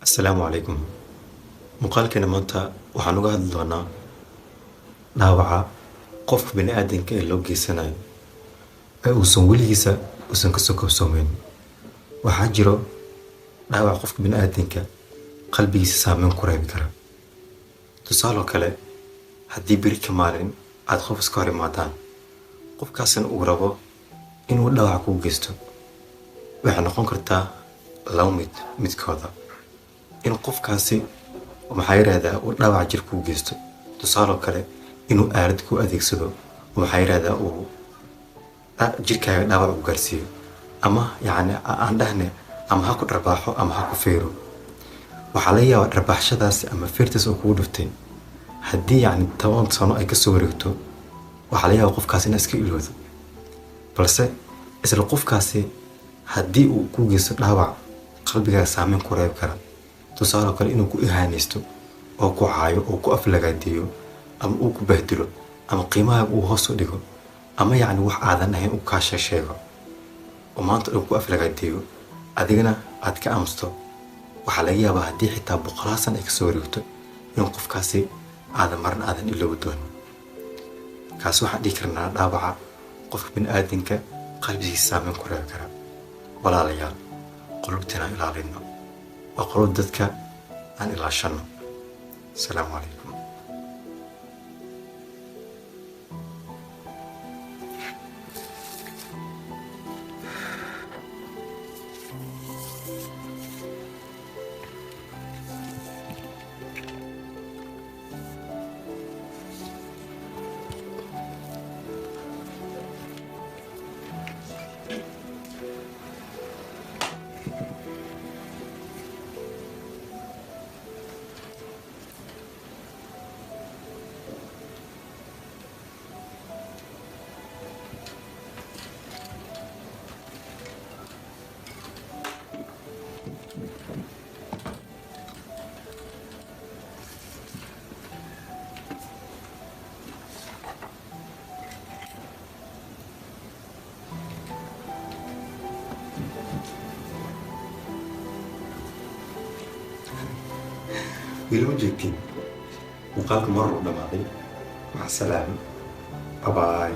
Asalaamu calaykum. Muuqaalkeena maanta waxaan uga hadli doonaa dhaawaca qofka bini'aadamka ee loo geysanayo ee uusan ka soo kabsoomin. Waxaa jiro dhaawac qofka bini'aadamka qalbigiisa saameyn ku reebi kara. Tusaale kale, haddii beri ka maalin aad qof iska hor imaadaan, qofkaasina uu rabo inuu dhaawac kuu geysto, waxay noqon kartaa laba midkooda. In qofkaasi uu dhaawac jir kuu geysto. Tusaale kale, inuu aalad ku adeegsado uu jirkaaga dhaawac u gaarsiiyo, ama aan dhahne ama ha ku dharbaaxo ama ha ku feero. Waxaa laga yaabaa dharbaaxshadaasi ama feertaas oo kugu dhuftay haddii 10 sano ay kasoo wareegto, waxaa laga yaabaa qofkaasi inaad iska ilowdo. Balse isla qofkaasi haddii uu kuu geysto dhaawac qalbigaaga saameyn ku reebi kara, tusaale kale inuu ku ihaanaysto oo ku caayo oo ku aflagaadeeyo ama uu ku bahdilo ama qiimahaaga uu hoos u dhigo, ama wax aadan ahayn uu kaa sheego oo maanta uu ku aflagaadeeyo adigana aad ka aamusto. Waxaa laga yaabaa haddii xitaa 100 sano ay kasoo wareegto in qofkaasi marna aadan iloobi doonin. Kaas waxaan dhihi karnaa dhaawaca qofka bini'aadamka qalbigiisa saameyn ku reebi kara. Walaalayaal, qulubteena aan ilaalino, waa qulub dadka aan ilaashano. Asalaamu calaykum. Weli ma joogtiin? Muuqaalka mar hore u dhamaaday. Mac salaam. Bye bye.